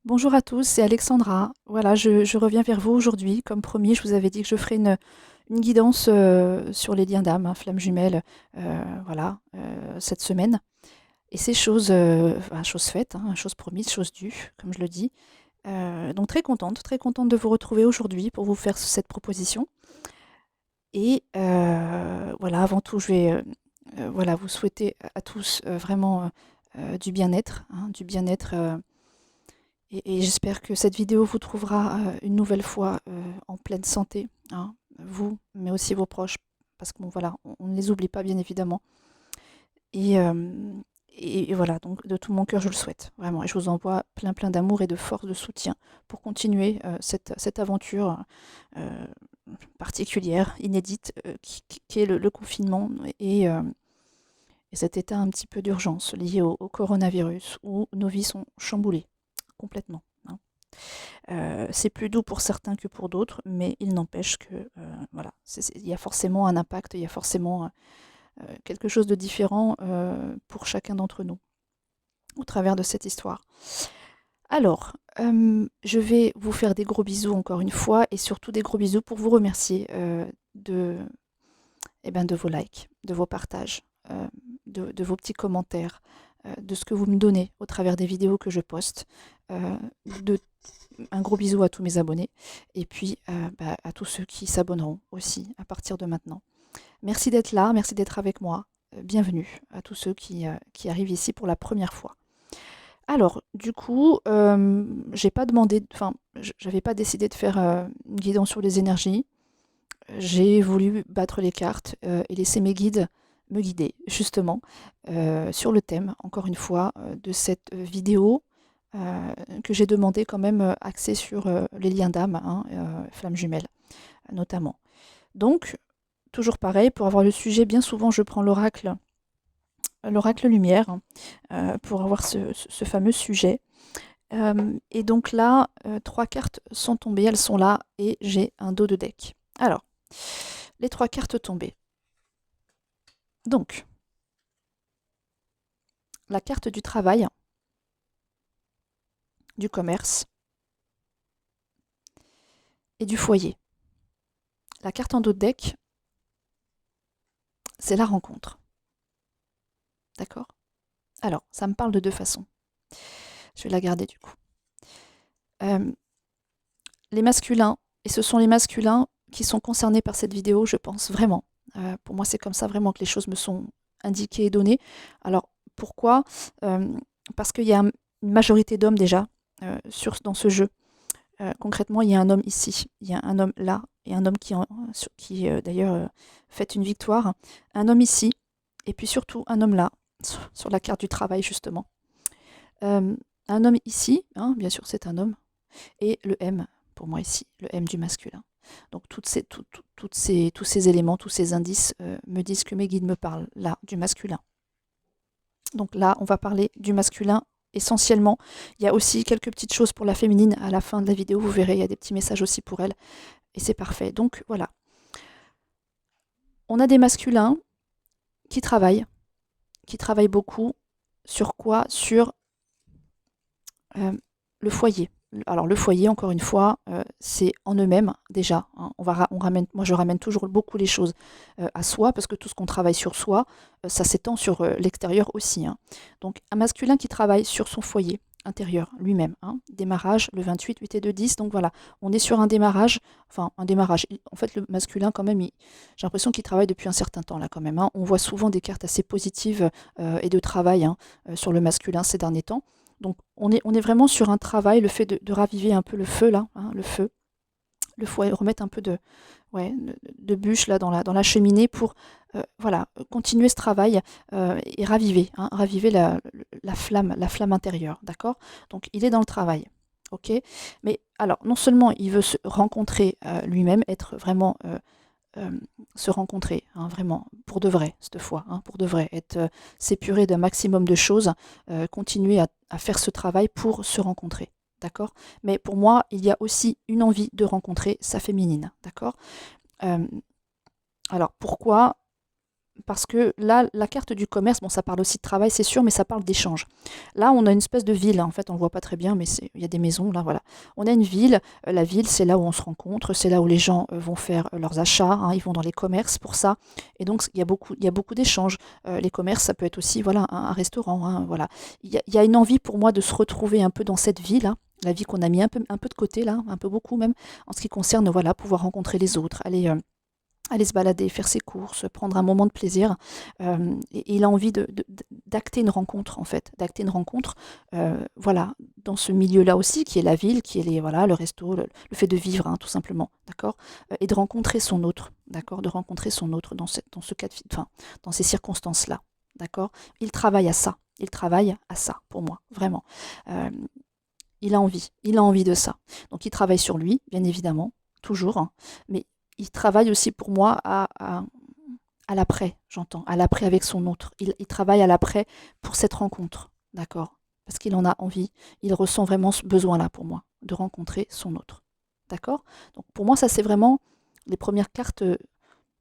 Bonjour à tous, c'est Alexandra. Voilà, je reviens vers vous aujourd'hui. Comme promis, je vous avais dit que je ferais une guidance sur les liens d'âme, hein, flammes jumelles, voilà, cette semaine. Et c'est chose faite, hein, chose promise, chose due, comme je le dis. Donc très contente de vous retrouver aujourd'hui pour vous faire cette proposition. Et voilà, avant tout, je vais voilà, vous souhaiter à tous vraiment du bien-être, hein, du bien-être. Et j'espère que cette vidéo vous trouvera une nouvelle fois en pleine santé, hein, vous, mais aussi vos proches, parce que bon, voilà, on ne les oublie pas bien évidemment. Et, euh, et voilà, donc de tout mon cœur, je le souhaite, vraiment. Et je vous envoie plein plein d'amour et de force, de soutien pour continuer cette aventure euh, particulière, inédite, qui est le confinement et cet état un petit peu d'urgence lié au coronavirus, où nos vies sont chamboulées complètement, hein. C'est plus doux pour certains que pour d'autres, mais il n'empêche que voilà, il y a forcément un impact, il y a forcément quelque chose de différent pour chacun d'entre nous au travers de cette histoire. Alors, je vais vous faire des gros bisous encore une fois et surtout des gros bisous pour vous remercier de, de vos likes, de vos partages, de vos petits commentaires, de ce que vous me donnez au travers des vidéos que je poste, de un gros bisou à tous mes abonnés et puis à tous ceux qui s'abonneront aussi à partir de maintenant. Merci d'être là, merci d'être avec moi. Bienvenue à tous ceux qui arrivent ici pour la première fois. Alors, du coup, j'ai pas demandé, enfin, j'avais pas décidé de faire une guidance sur les énergies. J'ai voulu battre les cartes et laisser mes guides me guider, justement, sur le thème, encore une fois, de cette vidéo que j'ai demandé quand même axée sur les liens d'âme, hein, flammes jumelles, notamment. Donc, toujours pareil, pour avoir le sujet, bien souvent, je prends l'oracle lumière, pour avoir ce fameux sujet. Et donc là, trois cartes sont tombées, elles sont là, et j'ai un dos de deck. Alors, les trois cartes tombées. Donc, la carte du travail, du commerce et du foyer. La carte en dos de deck, c'est la rencontre. D'accord? Alors, ça me parle de deux façons. Je vais la garder du coup. Euh, les masculins, et ce sont les masculins qui sont concernés par cette vidéo, je pense vraiment. Pour moi, c'est comme ça vraiment que les choses me sont indiquées et données. Alors, pourquoi Parce qu'il y a une majorité d'hommes déjà dans ce jeu. Concrètement, il y a un homme ici, il y a un homme là, et un homme qui d'ailleurs fête une victoire. Un homme ici, et puis surtout un homme là, sur la carte du travail justement. Euh, un homme ici, hein, bien sûr c'est un homme, et le M pour moi ici, le M du masculin. Donc tous ces éléments, tous ces indices me disent que mes guides me parlent là du masculin. Donc là, on va parler du masculin essentiellement. Il y a aussi quelques petites choses pour la féminine à la fin de la vidéo, vous verrez, il y a des petits messages aussi pour elle, et c'est parfait. Donc voilà, on a des masculins qui travaillent beaucoup. Sur quoi? Sur euh, le foyer. Alors le foyer, encore une fois, c'est en eux-mêmes déjà, hein. Moi, je ramène toujours beaucoup les choses à soi parce que tout ce qu'on travaille sur soi, ça s'étend sur l'extérieur aussi, hein. Donc un masculin qui travaille sur son foyer intérieur lui-même, hein. Démarrage le 28, 8 et 2, 10. Donc voilà, on est sur un démarrage, enfin un démarrage. En fait, le masculin quand même, j'ai l'impression qu'il travaille depuis un certain temps là quand même, hein. On voit souvent des cartes assez positives et de travail, hein, sur le masculin ces derniers temps. Donc on est vraiment sur un travail, le fait de raviver un peu le feu là, hein, le foyer, remettre un peu ouais, de bûche là dans la cheminée pour voilà, continuer ce travail et raviver, hein, raviver la flamme intérieure, d'accord? Donc il est dans le travail, ok? Mais alors non seulement il veut se rencontrer lui-même, être vraiment euh, se rencontrer, hein, vraiment, pour de vrai, cette fois, hein, pour de vrai, s'épurer d'un maximum de choses, continuer à faire ce travail pour se rencontrer, d'accord? Mais pour moi, il y a aussi une envie de rencontrer sa féminine, d'accord? Euh, alors pourquoi? parce que là, la carte du commerce, bon, ça parle aussi de travail, c'est sûr, mais ça parle d'échange. Là, on a une espèce de ville, hein. En fait, on ne voit pas très bien, mais il y a des maisons, là, voilà. On a une ville, la ville, c'est là où on se rencontre, c'est là où les gens vont faire leurs achats, hein, ils vont dans les commerces pour ça. Et donc, il y a beaucoup d'échanges. Les commerces, ça peut être aussi, voilà, un restaurant, hein, voilà. Il y a une envie pour moi de se retrouver un peu dans cette ville, hein, la vie qu'on a mis un peu de côté, là, un peu beaucoup même, en ce qui concerne, voilà, pouvoir rencontrer les autres, aller se balader, faire ses courses, prendre un moment de plaisir. Et il a envie d'acter une rencontre, en fait, d'acter une rencontre, voilà, dans ce milieu-là aussi, qui est la ville, qui est voilà, le resto, le fait de vivre, hein, tout simplement, d'accord. Et de rencontrer son autre, d'accord, de rencontrer son autre dans ce cas enfin, dans ces circonstances-là, d'accord. Il travaille à ça, il travaille à ça, pour moi, vraiment. Euh, il a envie de ça. Donc il travaille sur lui, bien évidemment, toujours, hein, mais il travaille aussi pour moi à l'après, j'entends, à l'après avec son autre. Il travaille à l'après pour cette rencontre, d'accord? Parce qu'il en a envie, il ressent vraiment ce besoin-là pour moi, de rencontrer son autre, d'accord? Donc pour moi, ça c'est vraiment les premières cartes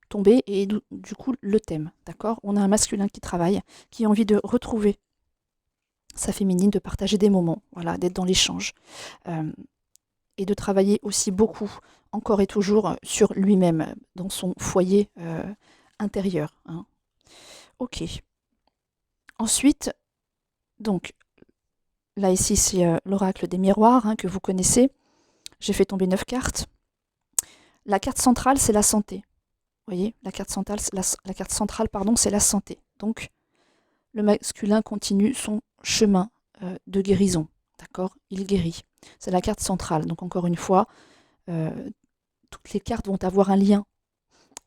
tombées et du coup le thème, d'accord? On a un masculin qui travaille, qui a envie de retrouver sa féminine, de partager des moments, voilà, d'être dans l'échange. Euh, et de travailler aussi beaucoup, encore et toujours, sur lui-même, dans son foyer intérieur, hein. Ok. Ensuite, donc, là ici, c'est l'oracle des miroirs, hein, que vous connaissez. J'ai fait tomber 9 cartes. La carte centrale, c'est la santé. Vous voyez, la carte centrale, la carte centrale, pardon, c'est la santé. Donc, le masculin continue son chemin de guérison. D'accord? Il guérit. C'est la carte centrale. Donc, encore une fois, euh, toutes les cartes vont avoir un lien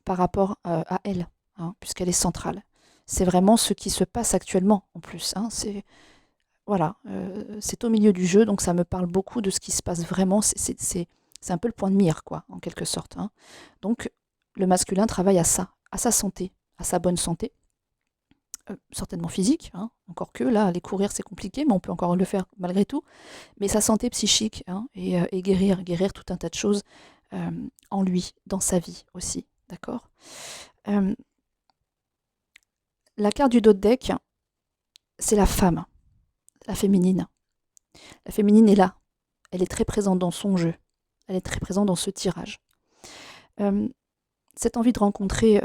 par rapport à elle, hein, puisqu'elle est centrale. C'est vraiment ce qui se passe actuellement, en plus, hein. C'est voilà, c'est au milieu du jeu, donc ça me parle beaucoup de ce qui se passe vraiment. C'est un peu le point de mire, quoi, en quelque sorte, hein. Donc, le masculin travaille à ça, à sa santé, à sa bonne santé, certainement physique, hein, encore que là, aller courir, c'est compliqué, mais on peut encore le faire malgré tout. Mais sa santé psychique, hein, et guérir tout un tas de choses euh, en lui, dans sa vie aussi, d'accord. euh, La carte du dos de deck, c'est la femme, la féminine. La féminine est là. Elle est très présente dans son jeu. Elle est très présente dans ce tirage. Euh, cette envie de rencontrer,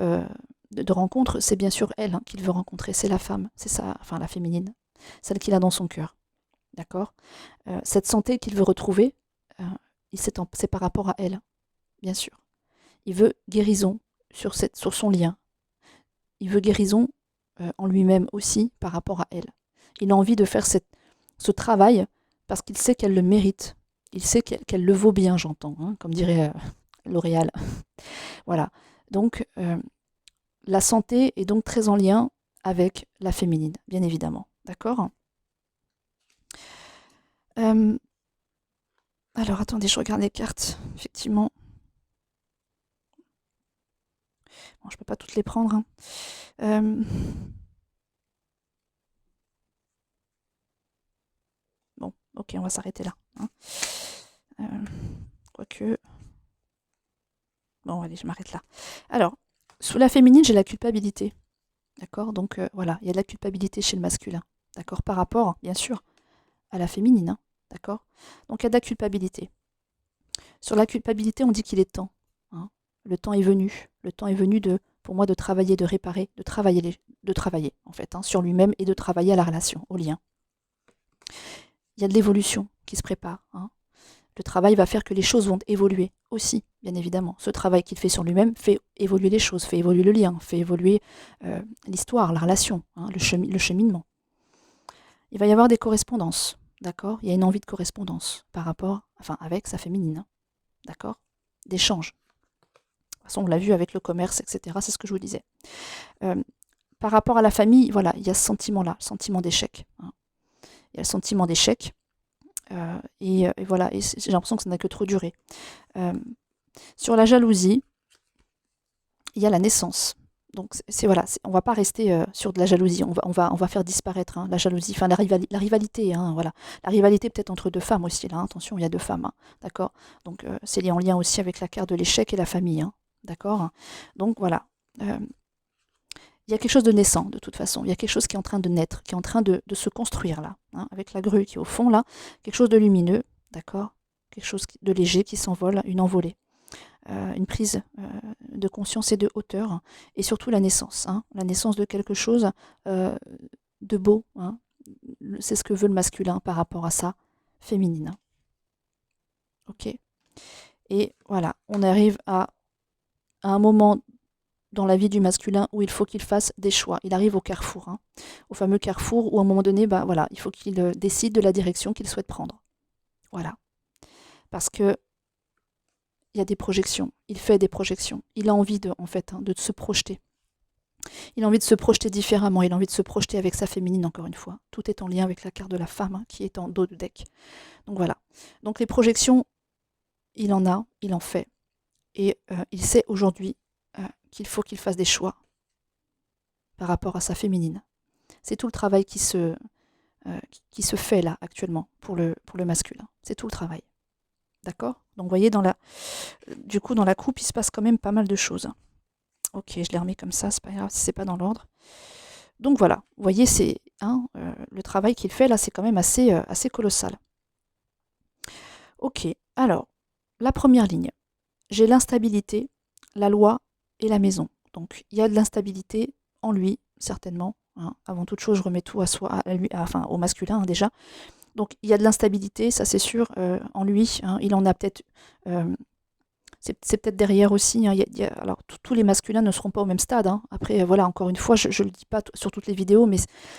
de rencontre, c'est bien sûr elle, hein, qu'il veut rencontrer. C'est la femme, c'est ça, enfin la féminine, celle qu'il a dans son cœur. D'accord. Cette santé qu'il veut retrouver, euh, c'est par rapport à elle, bien sûr. Il veut guérison sur son lien. Il veut guérison en lui-même aussi par rapport à elle. Il a envie de faire ce travail parce qu'il sait qu'elle le mérite. Il sait qu'elle le vaut bien, j'entends, hein, comme dirait L'Oréal. Voilà. Donc, la santé est donc très en lien avec la féminine, bien évidemment. D'accord. Euh, Alors, attendez, je regarde les cartes. Effectivement. Bon, je peux pas toutes les prendre, hein. Euh, Bon, ok, on va s'arrêter là, hein. Euh, Quoique. Bon, allez, je m'arrête là. Alors, sous la féminine, j'ai la culpabilité. D'accord. Donc, voilà, il y a de la culpabilité chez le masculin. D'accord. Par rapport, bien sûr, à la féminine, hein. D'accord. Donc, il y a de la culpabilité. Sur la culpabilité, on dit qu'il est temps, hein. Le temps est venu. Le temps est venu pour moi de travailler, de réparer, de travailler en fait, hein, sur lui-même et de travailler à la relation, au lien. Il y a de l'évolution qui se prépare, hein. Le travail va faire que les choses vont évoluer aussi, bien évidemment. Ce travail qu'il fait sur lui-même fait évoluer les choses, fait évoluer le lien, fait évoluer l'histoire, la relation, hein, le cheminement. Il va y avoir des correspondances, d'accord. Il y a une envie de correspondance par rapport, enfin avec sa féminine, hein, d'accord, d'échange. De toute façon, on l'a vu avec le commerce, etc. C'est ce que je vous disais. Euh, Par rapport à la famille, voilà, il y a ce sentiment-là, le sentiment d'échec, hein. Il y a le sentiment d'échec. Et voilà, et j'ai l'impression que ça n'a que trop duré. Euh, sur la jalousie, il y a la naissance. Donc voilà, on va pas rester sur de la jalousie. On va faire disparaître, hein, la jalousie, enfin la rivalité, hein, voilà, la rivalité peut-être entre deux femmes aussi là. Hein, attention, il y a deux femmes, hein, d'accord. Donc c'est lié en lien aussi avec la carte de l'échec et la famille, hein, d'accord. Donc voilà. il y a quelque chose de naissant, de toute façon. Il y a quelque chose qui est en train de naître, qui est en train de se construire là, hein, avec la grue qui est au fond là. Quelque chose de lumineux, d'accord? Quelque chose de léger qui s'envole, une envolée. Une prise de conscience et de hauteur, hein, et surtout la naissance de quelque chose de beau, hein. C'est ce que veut le masculin par rapport à sa féminine. Ok. Et voilà, on arrive à un moment dans la vie du masculin où il faut qu'il fasse des choix. Il arrive au carrefour, hein, au fameux carrefour où à un moment donné, bah, voilà, il faut qu'il décide de la direction qu'il souhaite prendre. Voilà. Parce que il y a des projections, il fait des projections, il a envie en fait, hein, de se projeter. Il a envie de se projeter différemment, il a envie de se projeter avec sa féminine encore une fois. Tout est en lien avec la carte de la femme, hein, qui est en dos de deck. Donc voilà. Donc les projections, il en a, il en fait. Et il sait aujourd'hui qu'il faut qu'il fasse des choix par rapport à sa féminine. C'est tout le travail qui se fait là actuellement pour le masculin. C'est tout le travail. D'accord? Donc vous voyez, du coup, dans la coupe, il se passe quand même pas mal de choses. Ok, je les remets comme ça, c'est pas grave si c'est pas dans l'ordre. Donc voilà, vous voyez, c'est le travail qu'il fait là, c'est quand même assez colossal. Ok, alors, la première ligne. J'ai l'instabilité, la loi et la maison. Donc il y a de l'instabilité en lui, certainement. Hein. Avant toute chose, je remets tout à soi, au masculin, hein, déjà. Donc il y a de l'instabilité, ça c'est sûr, en lui. Hein. Il en a peut-être. C'est peut-être derrière aussi. Hein. Alors tous les masculins ne seront pas au même stade. Hein. Après, voilà, encore une fois, je ne le dis pas sur toutes les vidéos, mais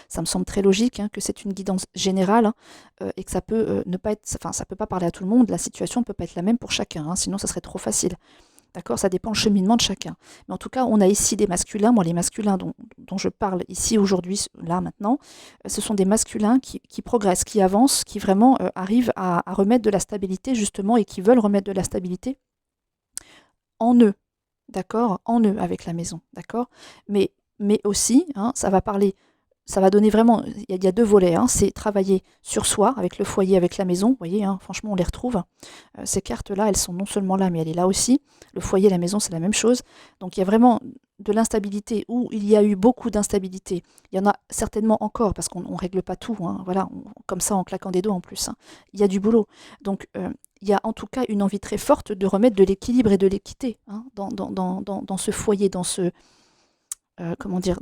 ça me semble très logique, hein, que c'est une guidance générale, hein, et que ça peut ne pas être. Enfin, ça peut pas parler à tout le monde. La situation ne peut pas être la même pour chacun. Hein, sinon, ça serait trop facile. D'accord? Ça dépend le cheminement de chacun. Mais en tout cas, on a ici des masculins. Moi, les masculins dont je parle ici, aujourd'hui, là, maintenant, ce sont des masculins qui progressent, qui avancent, qui vraiment arrivent à remettre de la stabilité, justement, et qui veulent remettre de la stabilité en eux. D'accord? En eux, avec la maison. D'accord? Mais aussi, hein, ça va donner vraiment, il y a deux volets, hein, c'est travailler sur soi, avec le foyer, avec la maison, vous voyez, hein, franchement on les retrouve. Ces cartes-là, elles sont non seulement là, mais elle est là aussi. Le foyer, la maison, c'est la même chose. Donc il y a vraiment de l'instabilité, où il y a eu beaucoup d'instabilité. Il y en a certainement encore, parce qu'on ne règle pas tout, hein, voilà, comme ça en claquant des doigts en plus. Hein. Il y a du boulot. Donc il y a en tout cas une envie très forte de remettre de l'équilibre et de l'équité, hein, dans ce foyer, dans ce... comment dire,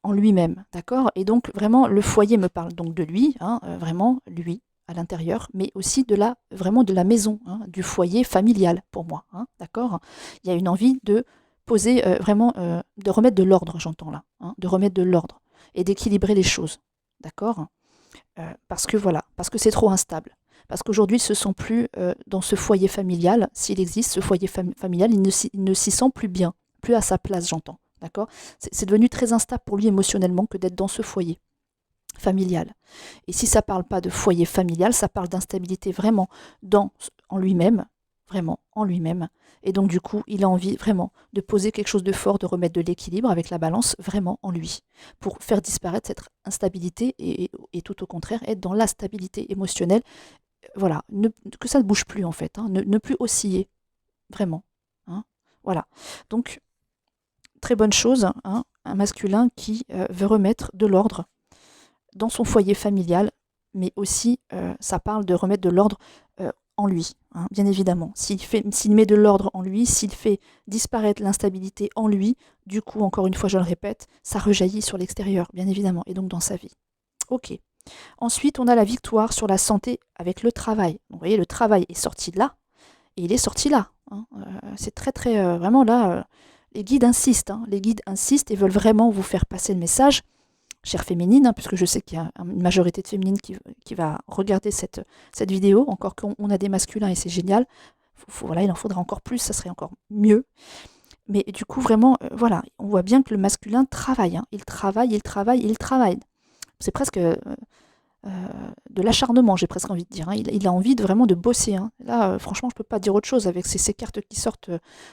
en lui-même, d'accord? Et donc vraiment le foyer me parle donc de lui, hein, vraiment lui à l'intérieur, mais aussi vraiment de la maison, hein, du foyer familial pour moi, hein, d'accord? Il y a une envie de poser vraiment, de remettre de l'ordre, j'entends là, hein, de remettre de l'ordre et d'équilibrer les choses, d'accord? Parce que c'est trop instable. Parce qu'aujourd'hui, ils ne se sent plus dans ce foyer familial, s'il existe, ce foyer familial, il ne s'y sent plus bien, plus à sa place, j'entends. D'accord? C'est devenu très instable pour lui émotionnellement que d'être dans ce foyer familial. Et si ça ne parle pas de foyer familial, ça parle d'instabilité vraiment en lui-même, vraiment en lui-même. Et donc du coup, il a envie vraiment de poser quelque chose de fort, de remettre de l'équilibre avec la balance vraiment en lui, pour faire disparaître cette instabilité et tout au contraire, être dans la stabilité émotionnelle. Voilà, que ça ne bouge plus en fait, hein, ne plus osciller, vraiment. Hein, voilà. Donc, très bonne chose, hein, un masculin qui veut remettre de l'ordre dans son foyer familial, mais aussi ça parle de remettre de l'ordre en lui, hein, bien évidemment. S'il met de l'ordre en lui, s'il fait disparaître l'instabilité en lui, du coup, encore une fois, je le répète, ça rejaillit sur l'extérieur, bien évidemment, et donc dans sa vie. Ok. Ensuite, on a la victoire sur la santé avec le travail. Donc, vous voyez, le travail est sorti de là, et il est sorti là. Hein. C'est très, très, vraiment là... les guides insistent, hein, et veulent vraiment vous faire passer le message, chère féminine, hein, puisque je sais qu'il y a une majorité de féminines qui va regarder cette vidéo, encore qu'on a des masculins et c'est génial. Voilà, il en faudra encore plus, ça serait encore mieux. Mais du coup, vraiment, voilà, on voit bien que le masculin travaille. Hein, il travaille. C'est presque de l'acharnement, j'ai presque envie de dire. Hein. Il a envie vraiment de bosser. Hein. Là, franchement, je ne peux pas dire autre chose avec ces cartes qui sortent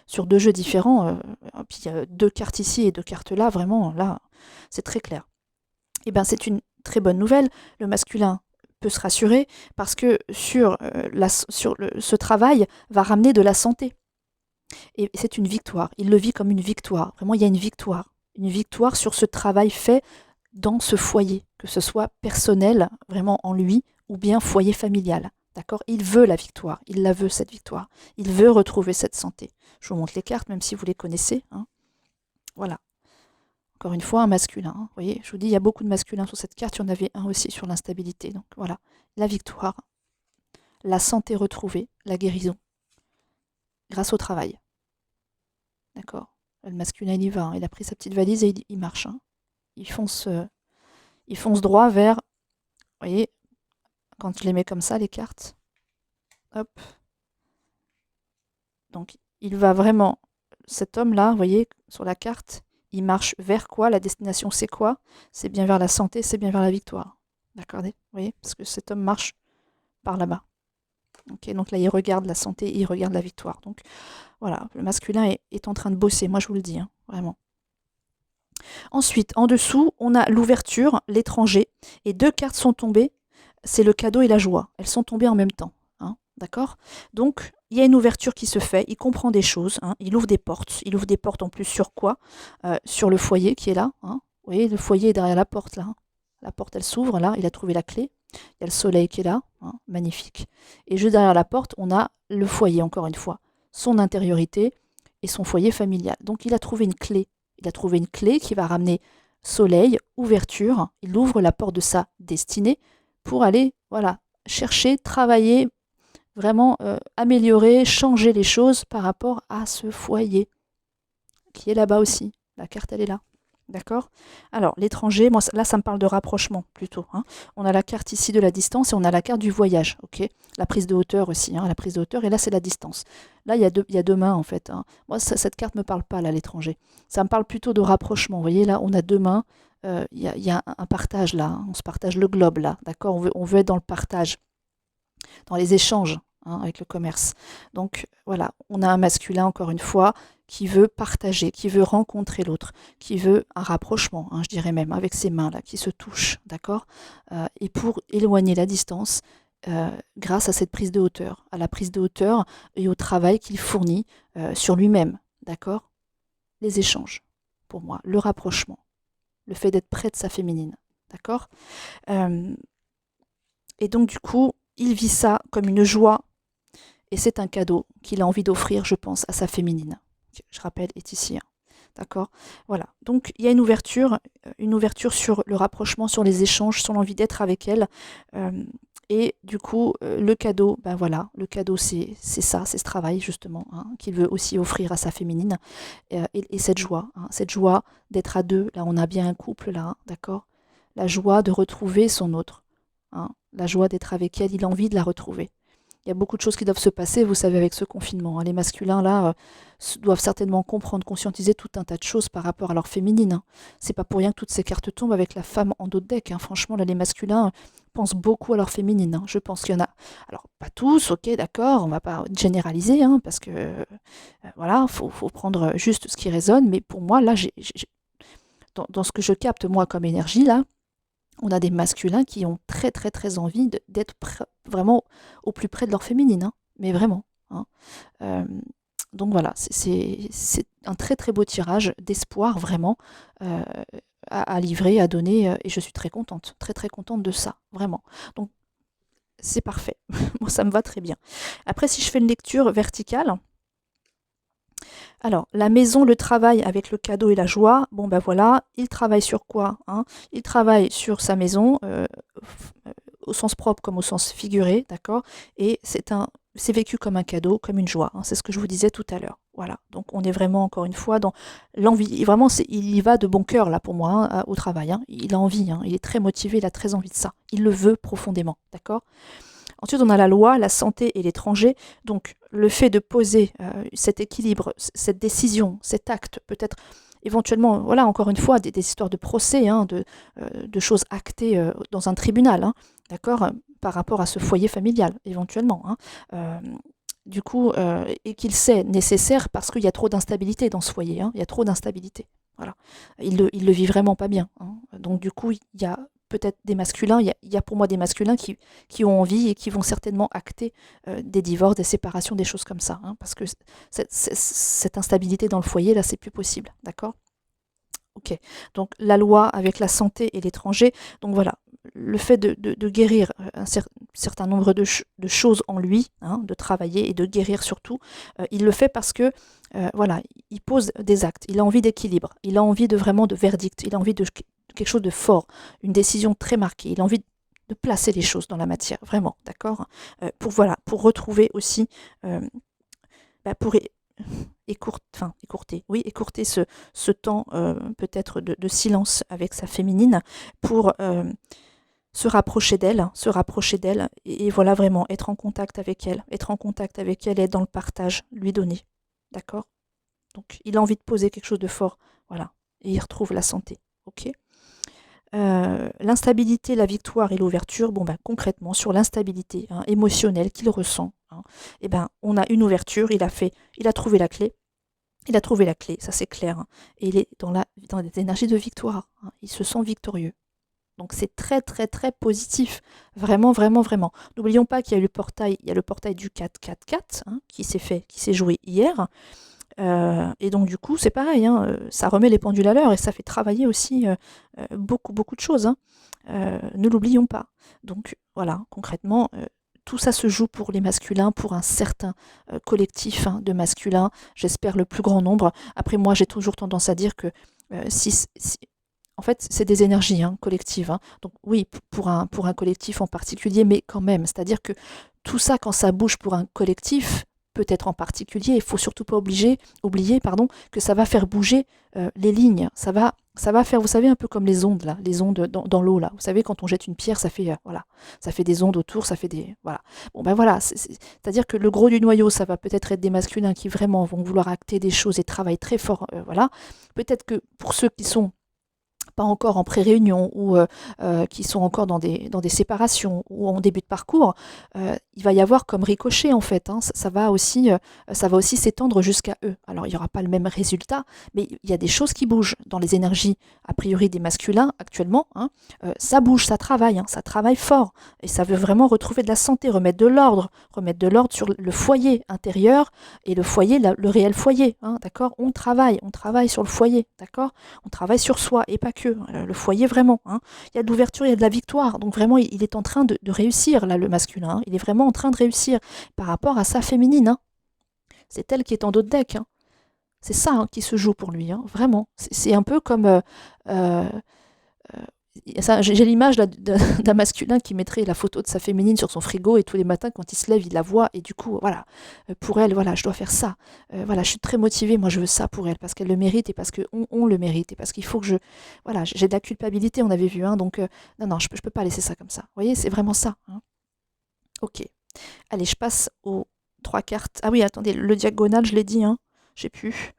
sur deux jeux différents. Puis il y a deux cartes ici et deux cartes là. Vraiment, là, c'est très clair. Eh bien, c'est une très bonne nouvelle. Le masculin peut se rassurer parce que ce travail va ramener de la santé. Et c'est une victoire. Il le vit comme une victoire. Vraiment, il y a une victoire. Une victoire sur ce travail fait dans ce foyer, que ce soit personnel, vraiment en lui, ou bien foyer familial. D'accord? Il veut la victoire, il la veut cette victoire. Il veut retrouver cette santé. Je vous montre les cartes, même si vous les connaissez. Hein. Voilà. Encore une fois, un masculin. Hein. Vous voyez, je vous dis, il y a beaucoup de masculins sur cette carte. Il y en avait un aussi sur l'instabilité. Donc voilà, la victoire, la santé retrouvée, la guérison, grâce au travail. D'accord? Le masculin, il y va. Hein. Il a pris sa petite valise et il marche. Hein. Il fonce droit vers, vous voyez, quand je les mets comme ça, les cartes, hop. Donc, il va vraiment, cet homme-là, vous voyez, sur la carte, il marche vers quoi? La destination, c'est quoi? C'est bien vers la santé, c'est bien vers la victoire. D'accord? Vous voyez? Parce que cet homme marche par là-bas. Ok, donc là, il regarde la santé, il regarde la victoire. Donc, voilà, le masculin est en train de bosser, moi je vous le dis, hein, vraiment. Ensuite, en dessous, on a l'ouverture, l'étranger, et 2 cartes sont tombées, c'est le cadeau et la joie. Elles sont tombées en même temps, hein, d'accord? Donc, il y a une ouverture qui se fait, il comprend des choses, hein, il ouvre des portes en plus sur quoi? Sur le foyer qui est là, hein. Vous voyez, le foyer est derrière la porte, là. Hein. La porte, elle s'ouvre, là, il a trouvé la clé. Il y a le soleil qui est là, hein, magnifique. Et juste derrière la porte, on a le foyer, encore une fois, son intériorité et son foyer familial. Donc, il a trouvé une clé. Il a trouvé une clé qui va ramener soleil, ouverture. Il ouvre la porte de sa destinée pour aller, voilà, chercher, travailler, vraiment améliorer, changer les choses par rapport à ce foyer qui est là-bas aussi. La carte, elle est là. D'accord? Alors, l'étranger, moi, là, ça me parle de rapprochement plutôt. Hein. On a la carte ici de la distance et on a la carte du voyage. Ok? La prise de hauteur aussi. Hein, la prise de hauteur, et là, c'est la distance. Là, il y a deux mains, en fait. Hein. Moi, cette carte ne me parle pas, là, l'étranger. Ça me parle plutôt de rapprochement. Vous voyez, là, on a 2 mains. Y a un partage, là. Hein. On se partage le globe, là. D'accord? On veut être dans le partage, dans les échanges. Hein, avec le commerce. Donc voilà, on a un masculin, encore une fois, qui veut partager, qui veut rencontrer l'autre, qui veut un rapprochement, hein, je dirais même, avec ses mains là, qui se touchent, d'accord? Et pour éloigner la distance, grâce à cette prise de hauteur, à la prise de hauteur et au travail qu'il fournit sur lui-même, d'accord? Les échanges, pour moi, le rapprochement, le fait d'être près de sa féminine, d'accord? Et donc du coup, il vit ça comme une joie. Et c'est un cadeau qu'il a envie d'offrir, je pense, à sa féminine. Je rappelle, est ici. Hein. D'accord? Voilà. Donc, il y a une ouverture sur le rapprochement, sur les échanges, sur l'envie d'être avec elle. Et du coup, le cadeau, ben voilà, le cadeau, c'est ça, c'est ce travail, justement, hein, qu'il veut aussi offrir à sa féminine. Et cette joie d'être à deux. Là, on a bien un couple, là, hein, d'accord? La joie de retrouver son autre. Hein, la joie d'être avec elle, il a envie de la retrouver. Il y a beaucoup de choses qui doivent se passer, vous savez, avec ce confinement. Hein. Les masculins, là, doivent certainement comprendre, conscientiser tout un tas de choses par rapport à leur féminine. Hein. C'est pas pour rien que toutes ces cartes tombent avec la femme en dos de deck. Hein. Franchement, là, les masculins pensent beaucoup à leur féminine. Hein. Je pense qu'il y en a. Alors, pas tous, ok, d'accord, on va pas généraliser, hein, parce que, voilà, faut prendre juste ce qui résonne. Mais pour moi, là, dans ce que je capte, moi, comme énergie, là, on a des masculins qui ont très très très envie d'être vraiment au plus près de leur féminine, hein, mais vraiment. Hein. Donc voilà, c'est un très très beau tirage d'espoir vraiment à livrer, à donner, et je suis très contente, très très contente de ça, vraiment. Donc c'est parfait, moi ça me va très bien. Après, si je fais une lecture verticale, alors, la maison, le travail avec le cadeau et la joie, bon ben voilà, il travaille sur quoi? Hein? Il travaille sur sa maison, au sens propre comme au sens figuré, d'accord? Et c'est vécu comme un cadeau, comme une joie. Hein, c'est ce que je vous disais tout à l'heure. Voilà. Donc on est vraiment encore une fois dans l'envie. Vraiment, il y va de bon cœur là pour moi hein, au travail. Hein. Il a envie. Hein. Il est très motivé. Il a très envie de ça. Il le veut profondément. D'accord? Ensuite, on a la loi, la santé et l'étranger. Donc, le fait de poser cet équilibre, cette décision, cet acte, peut-être éventuellement, voilà, encore une fois, des histoires de procès, hein, de choses actées dans un tribunal, hein, d'accord, par rapport à ce foyer familial, éventuellement. Hein, du coup, et qu'il sait nécessaire parce qu'il y a trop d'instabilité dans ce foyer. Hein, il y a trop d'instabilité. Voilà. Il le vit vraiment pas bien. Hein. Donc, du coup, il y a peut-être des masculins, il y a pour moi des masculins qui ont envie et qui vont certainement acter des divorces, des séparations, des choses comme ça. Hein, parce que cette instabilité dans le foyer, là, c'est plus possible. D'accord? Ok. Donc la loi avec la santé et l'étranger. Donc voilà, le fait de guérir certain nombre de choses en lui, hein, de travailler et de guérir surtout, il le fait parce que voilà, il pose des actes, il a envie d'équilibre, il a envie de vraiment de verdict, il a envie de quelque chose de fort, une décision très marquée, il a envie de placer les choses dans la matière, vraiment, d'accord. Pour voilà, pour retrouver aussi, euh, pour écourter ce temps peut-être de silence avec sa féminine pour se rapprocher d'elle et voilà vraiment être en contact avec elle et être dans le partage, lui donner. D'accord. Donc il a envie de poser quelque chose de fort, voilà, et il retrouve la santé. Ok. L'instabilité, la victoire et l'ouverture, bon ben concrètement sur l'instabilité émotionnelle qu'il ressent, et ben on a une ouverture, il a trouvé la clé, ça c'est clair, et il est dans des énergies de victoire, il se sent victorieux. Donc c'est très très très positif, vraiment vraiment vraiment. N'oublions pas qu'il y a le portail du 4-4-4 qui s'est joué hier. Et donc du coup c'est pareil, ça remet les pendules à l'heure et ça fait travailler aussi beaucoup beaucoup de choses. Ne l'oublions pas. Donc voilà, concrètement, tout ça se joue pour les masculins, pour un certain collectif de masculins, j'espère le plus grand nombre. Après moi j'ai toujours tendance à dire que si en fait, c'est des énergies collectives. Donc oui, pour un collectif en particulier, mais quand même. C'est-à-dire que tout ça, quand ça bouge pour un collectif, peut-être en particulier, il ne faut surtout pas oublier que ça va faire bouger les lignes. Ça va faire, vous savez, un peu comme les ondes, là, les ondes dans l'eau. Là. Vous savez, quand on jette une pierre, ça fait, voilà, ça fait des ondes autour, ça fait des... Voilà. Bon, ben voilà, c'est-à-dire que le gros du noyau, ça va peut-être être des masculins qui vraiment vont vouloir acter des choses et travaillent très fort. Voilà. Peut-être que pour ceux qui sont pas encore en pré-réunion ou qui sont encore dans des séparations ou en début de parcours, il va y avoir comme ricochet en fait. Ça va aussi s'étendre jusqu'à eux. Alors il n'y aura pas le même résultat, mais il y a des choses qui bougent dans les énergies a priori des masculins actuellement. Ça bouge, ça travaille fort et ça veut vraiment retrouver de la santé, remettre de l'ordre sur le foyer intérieur et le foyer, le réel foyer. D'accord. On travaille sur le foyer, d'accord. On travaille sur soi et pas que. Le foyer vraiment. Il y a de l'ouverture, il y a de la victoire. Donc vraiment, il est en train de réussir, là, le masculin. Il est vraiment en train de réussir par rapport à sa féminine. C'est elle qui est en dos de deck. C'est ça qui se joue pour lui, vraiment. C'est un peu comme... j'ai l'image là, d'un masculin qui mettrait la photo de sa féminine sur son frigo et tous les matins quand il se lève il la voit et du coup voilà, pour elle voilà, je dois faire ça, voilà, je suis très motivée, moi je veux ça pour elle parce qu'elle le mérite et parce qu'on le mérite et parce qu'il faut que voilà, j'ai de la culpabilité, on avait vu, donc non je peux pas laisser ça comme ça, vous voyez, c'est vraiment ça. Ok, allez, je passe aux 3 cartes. Ah oui, attendez, le diagonal je l'ai dit, j'ai pu.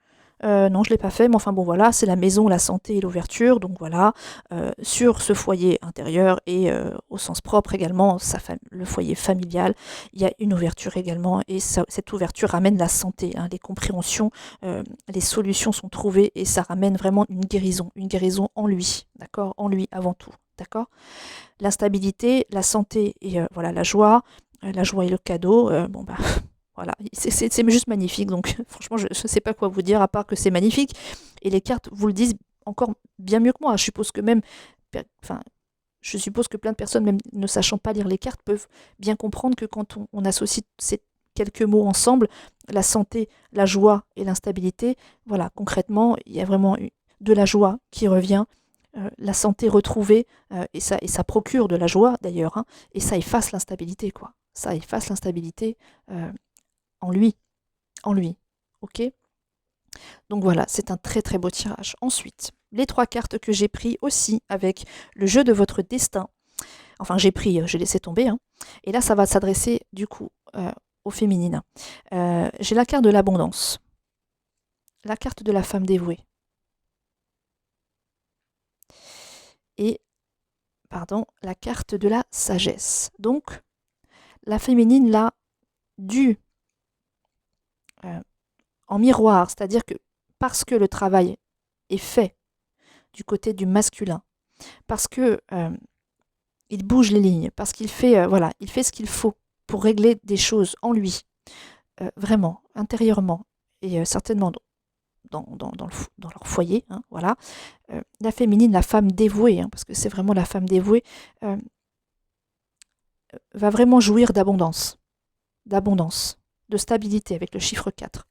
Non, je ne l'ai pas fait, mais enfin bon voilà, c'est la maison, la santé et l'ouverture, donc voilà, sur ce foyer intérieur et au sens propre également, le foyer familial, il y a une ouverture également, et cette ouverture ramène la santé, les compréhensions, les solutions sont trouvées, et ça ramène vraiment une guérison en lui, d'accord, en lui avant tout, d'accord. L'instabilité, la santé et voilà, la joie et le cadeau, bon bah... Voilà, c'est juste magnifique, donc franchement je ne sais pas quoi vous dire à part que c'est magnifique. Et les cartes vous le disent encore bien mieux que moi. Je suppose que plein de personnes, même ne sachant pas lire les cartes, peuvent bien comprendre que quand on associe ces quelques mots ensemble, la santé, la joie et l'instabilité, voilà, concrètement, il y a vraiment de la joie qui revient, la santé retrouvée, et ça procure de la joie d'ailleurs, et ça efface l'instabilité, quoi. Ça efface l'instabilité. En lui, ok. Donc voilà, c'est un très très beau tirage. Ensuite, les 3 cartes que j'ai pris aussi avec le jeu de votre destin. Enfin, j'ai laissé tomber. Et là, ça va s'adresser du coup au féminin. J'ai la carte de l'abondance, la carte de la femme dévouée et, la carte de la sagesse. Donc, la féminine l'a dû en miroir, c'est-à-dire que parce que le travail est fait du côté du masculin, parce que il bouge les lignes, parce qu'il fait voilà, il fait ce qu'il faut pour régler des choses en lui, vraiment intérieurement et certainement dans leur foyer, hein, voilà. La féminine, la femme dévouée, hein, parce que c'est vraiment la femme dévouée, euh, va vraiment jouir d'abondance, de stabilité avec le chiffre 4.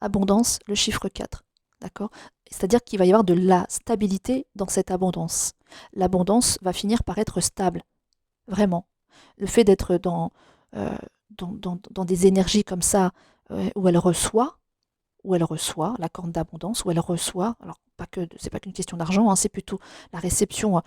Abondance, le chiffre 4. D'accord? C'est-à-dire qu'il va y avoir de la stabilité dans cette abondance. L'abondance va finir par être stable, vraiment. Le fait d'être dans des énergies comme ça, où elle reçoit la corne d'abondance, où elle reçoit, alors c'est pas qu'une question d'argent, hein, c'est plutôt la réception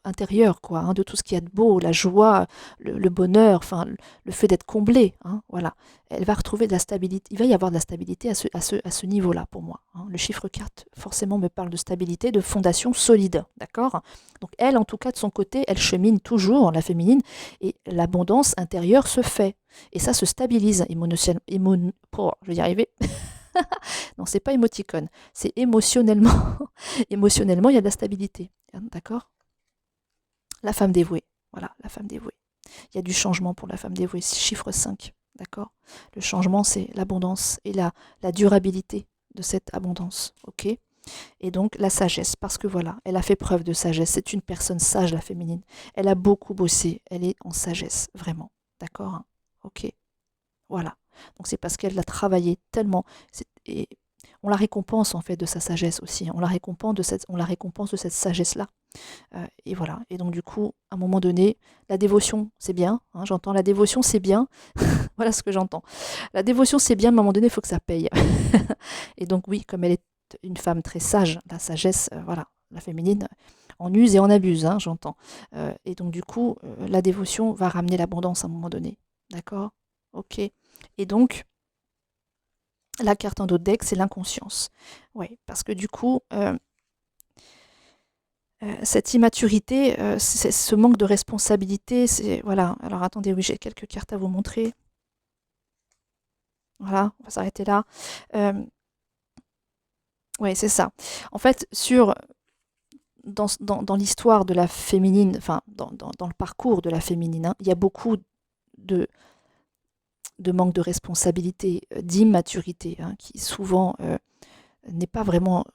intérieure, quoi, hein, de tout ce qu'il y a de beau, la joie, le bonheur, enfin le fait d'être comblé, hein, voilà. Elle va retrouver de la stabilité, il va y avoir de la stabilité à ce niveau-là pour moi, hein. Le chiffre 4 forcément me parle de stabilité, de fondation solide, d'accord? Donc elle, en tout cas de son côté, elle chemine toujours, la féminine, et l'abondance intérieure se fait. Et ça se stabilise je vais y arriver. Non, c'est pas émoticône, c'est émotionnellement. Émotionnellement, il y a de la stabilité. D'accord? La femme dévouée. Voilà, la femme dévouée. Il y a du changement pour la femme dévouée. Chiffre 5. D'accord? Le changement, c'est l'abondance et la durabilité de cette abondance. Ok? Et donc la sagesse, parce que voilà, elle a fait preuve de sagesse. C'est une personne sage, la féminine. Elle a beaucoup bossé. Elle est en sagesse, vraiment. D'accord? Hein. Ok? Voilà. Donc c'est parce qu'elle l'a travaillé tellement. Et on la récompense en fait de sa sagesse aussi. On la récompense de cette sagesse-là. Et voilà. Et donc du coup, à un moment donné, la dévotion, c'est bien. Hein, j'entends la dévotion, c'est bien. Voilà ce que j'entends. La dévotion, c'est bien, mais à un moment donné, il faut que ça paye. Et donc oui, comme elle est une femme très sage, la sagesse, voilà, la féminine, en use et en abuse, hein, j'entends. Et donc du coup, la dévotion va ramener l'abondance à un moment donné. D'accord? Ok. Et donc, la carte en dos de deck, c'est l'inconscience. Oui, parce que du coup, cette immaturité, ce manque de responsabilité, c'est... Voilà, alors attendez, oui, j'ai quelques cartes à vous montrer. Voilà, on va s'arrêter là. Oui, c'est ça. En fait, dans l'histoire de la féminine, enfin, dans le parcours de la féminine, hein, il y a beaucoup de, de manque de responsabilité, d'immaturité, hein, qui souvent n'est pas vraiment...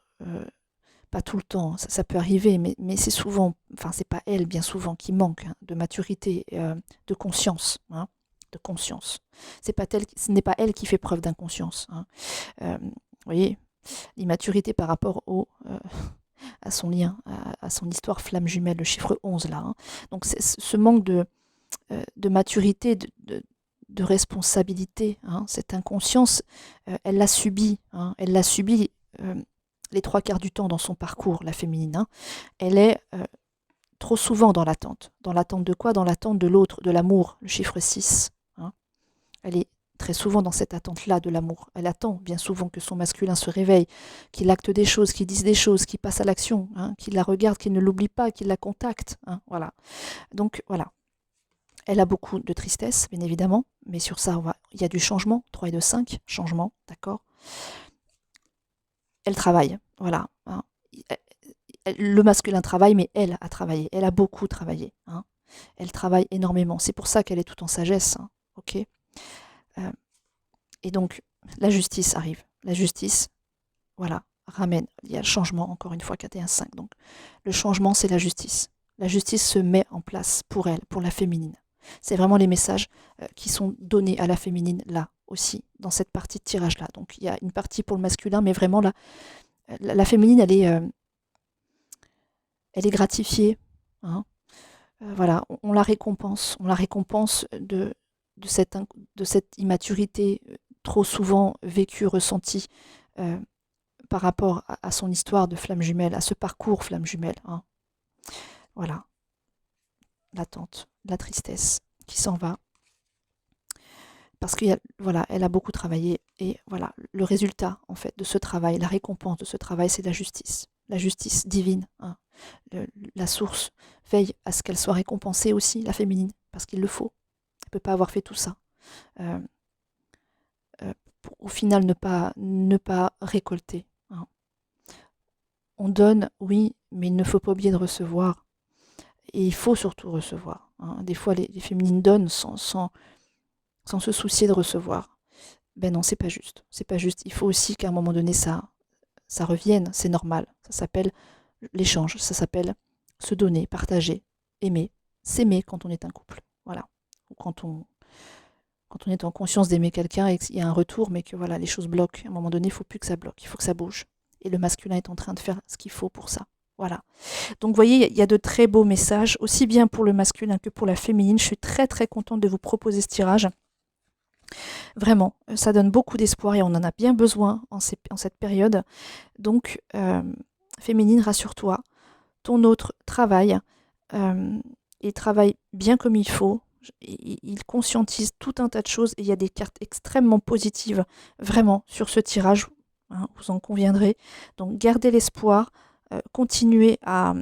pas tout le temps, ça peut arriver, mais c'est souvent, enfin c'est pas elle bien souvent qui manque, hein, de maturité, de conscience, hein, de conscience. Ce n'est pas elle qui fait preuve d'inconscience, hein. Vous voyez, l'immaturité par rapport à son lien, à son histoire flamme jumelle, le chiffre 11 là, hein. Donc ce manque de maturité, de responsabilité, hein, cette inconscience, elle l'a subie, hein, elle l'a subie les 3 quarts du temps dans son parcours, la féminine, hein. Elle est trop souvent dans l'attente. Dans l'attente de quoi? Dans l'attente de l'autre, de l'amour, le chiffre 6. Hein. Elle est très souvent dans cette attente-là de l'amour. Elle attend bien souvent que son masculin se réveille, qu'il acte des choses, qu'il dise des choses, qu'il passe à l'action, hein, qu'il la regarde, qu'il ne l'oublie pas, qu'il la contacte. Hein, voilà. Donc voilà. Elle a beaucoup de tristesse, bien évidemment, mais sur ça, il y a du changement. 3 et 2, 5, changement, d'accord. Elle travaille, voilà. Hein. Le masculin travaille, mais elle a travaillé. Elle a beaucoup travaillé. Hein. Elle travaille énormément. C'est pour ça qu'elle est toute en sagesse. Hein. Ok. Et donc, la justice arrive. La justice, voilà, ramène. Il y a le changement, encore une fois, 4 et 1, 5. Donc, le changement, c'est la justice. La justice se met en place pour elle, pour la féminine. C'est vraiment les messages qui sont donnés à la féminine, là aussi, dans cette partie de tirage-là. Donc, il y a une partie pour le masculin, mais vraiment, la féminine, elle est gratifiée. Hein. Voilà, on la récompense. On la récompense de cette immaturité trop souvent vécue, ressentie par rapport à son histoire de flamme jumelle, à ce parcours flamme jumelle. Hein. Voilà, l'attente, la tristesse qui s'en va. Parce qu'elle voilà, elle a beaucoup travaillé. Et voilà, le résultat, en fait, de ce travail, la récompense de ce travail, c'est la justice divine. Hein. La source veille à ce qu'elle soit récompensée aussi, la féminine, parce qu'il le faut. Elle ne peut pas avoir fait tout ça. Pour, au final, ne pas récolter. Hein. On donne, oui, mais il ne faut pas oublier de recevoir. Et il faut surtout recevoir. Hein. Des fois, les féminines donnent sans se soucier de recevoir. Ben non, c'est pas juste. C'est pas juste. Il faut aussi qu'à un moment donné, ça revienne. C'est normal. Ça s'appelle l'échange. Ça s'appelle se donner, partager, aimer, s'aimer quand on est un couple. Voilà. Ou quand on est en conscience d'aimer quelqu'un et qu'il y a un retour, mais que voilà, les choses bloquent. À un moment donné, il ne faut plus que ça bloque. Il faut que ça bouge. Et le masculin est en train de faire ce qu'il faut pour ça. Voilà. Donc, vous voyez, il y a de très beaux messages, aussi bien pour le masculin que pour la féminine. Je suis très, très contente de vous proposer ce tirage. Vraiment, ça donne beaucoup d'espoir et on en a bien besoin en cette période. Donc, féminine, rassure-toi, ton autre travaille, il travaille bien comme il faut, il conscientise tout un tas de choses et il y a des cartes extrêmement positives, vraiment, sur ce tirage, hein, vous en conviendrez. Donc, gardez l'espoir, continuez à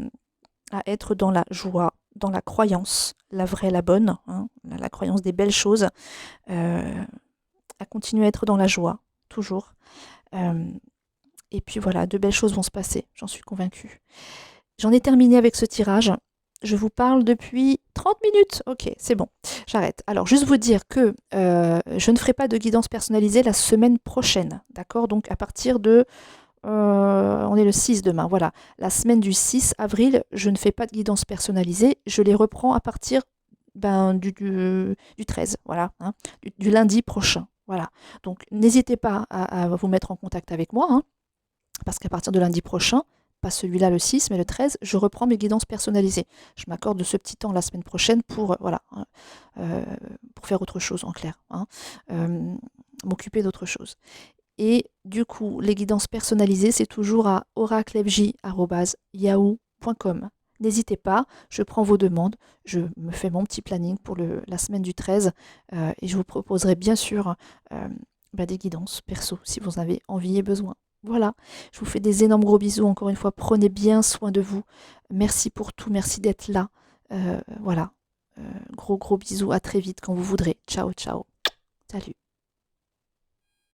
être dans la joie, dans la croyance, la vraie, la bonne, hein, la croyance des belles choses. À continuer à être dans la joie, toujours. Et puis voilà, de belles choses vont se passer, j'en suis convaincue. J'en ai terminé avec ce tirage. Je vous parle depuis 30 minutes. Ok, c'est bon, j'arrête. Alors, juste vous dire que je ne ferai pas de guidance personnalisée la semaine prochaine. D'accord? Donc, à partir de... on est le 6 demain, voilà. La semaine du 6 avril, je ne fais pas de guidance personnalisée. Je les reprends à partir du 13, voilà, hein, du lundi prochain. Voilà. Donc, n'hésitez pas à vous mettre en contact avec moi, hein, parce qu'à partir de lundi prochain, pas celui-là le 6, mais le 13, je reprends mes guidances personnalisées. Je m'accorde de ce petit temps la semaine prochaine pour, voilà, pour faire autre chose en clair, hein, m'occuper d'autre chose. Et du coup, les guidances personnalisées, c'est toujours à oraclefj@yahoo.com. N'hésitez pas, je prends vos demandes, je me fais mon petit planning pour la semaine du 13 et je vous proposerai bien sûr des guidances perso si vous en avez envie et besoin. Voilà, je vous fais des énormes gros bisous. Encore une fois, prenez bien soin de vous. Merci pour tout, merci d'être là. Voilà, gros bisous, à très vite quand vous voudrez. Ciao, ciao. Salut.